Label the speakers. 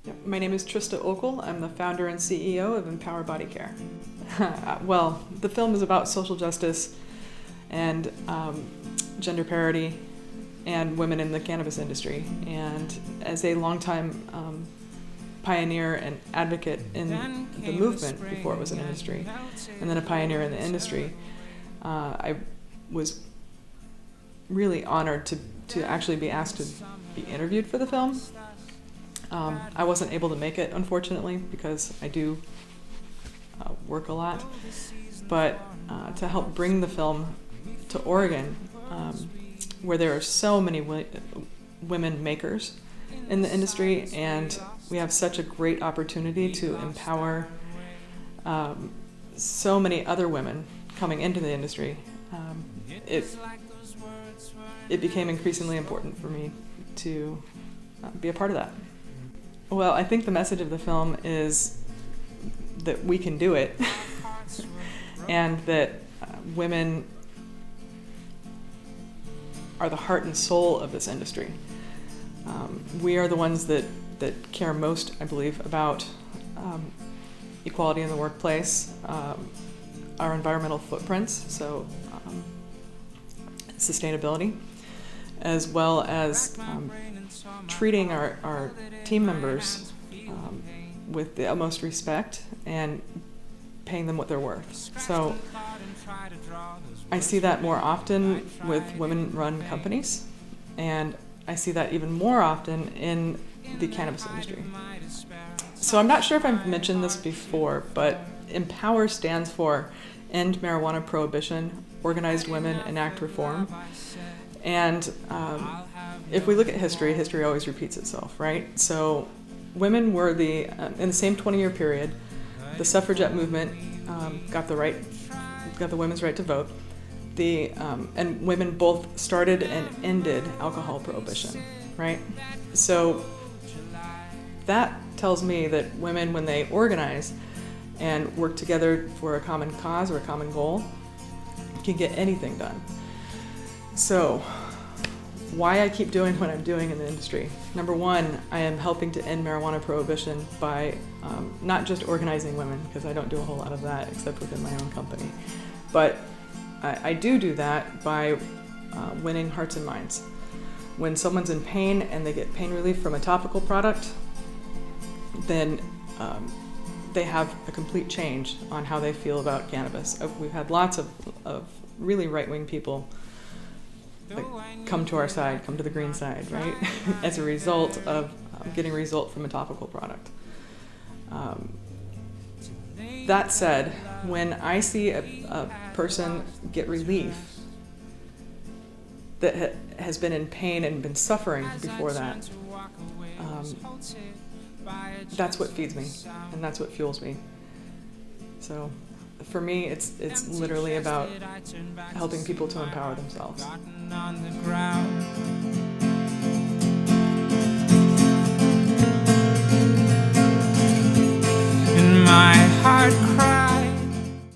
Speaker 1: Yep. My name is Trista Okel. I'm the founder and CEO of Empower Bodycare. Well, the film is about social justice and gender parity and women in the cannabis industry. And as a longtime pioneer and advocate in the movement before it was an industry, and then a pioneer in the industry, I was really honored to actually be asked to be interviewed for the film. I wasn't able to make it, unfortunately, because I do work a lot. But to help bring the film to Oregon, where there are so many women makers in the industry, and we have such a great opportunity to empower so many other women coming into the industry, it became increasingly important for me to be a part of that. Well, I think the message of the film is that we can do it and that women are the heart and soul of this industry. We are the ones that care most, I believe, about equality in the workplace, our environmental footprints, so sustainability, as well as treating our team members with the utmost respect and paying them what they're worth. So I see that more often with women-run companies, and I see that even more often in the cannabis industry. So I'm not sure if I've mentioned this before, but EMPOWER stands for End Marijuana Prohibition, Organized Women Enact Reform. And if we look at history, history always repeats itself, right? So women were in the same 20-year period, the suffragette movement got the women's right to vote. And women both started and ended alcohol prohibition, right? So that tells me that women, when they organize and work together for a common cause or a common goal, can get anything done. So why I keep doing what I'm doing in the industry. Number one, I am helping to end marijuana prohibition by not just organizing women, because I don't do a whole lot of that except within my own company, but I do that by winning hearts and minds. When someone's in pain and they get pain relief from a topical product, then they have a complete change on how they feel about cannabis. We've had lots of really right-wing people come to our side, come to the green side, right? As a result of getting a result from a topical product. That said, when I see a person get relief that has been in pain and been suffering before that, that's what feeds me and that's what fuels me. So for me, it's literally about helping people to empower themselves.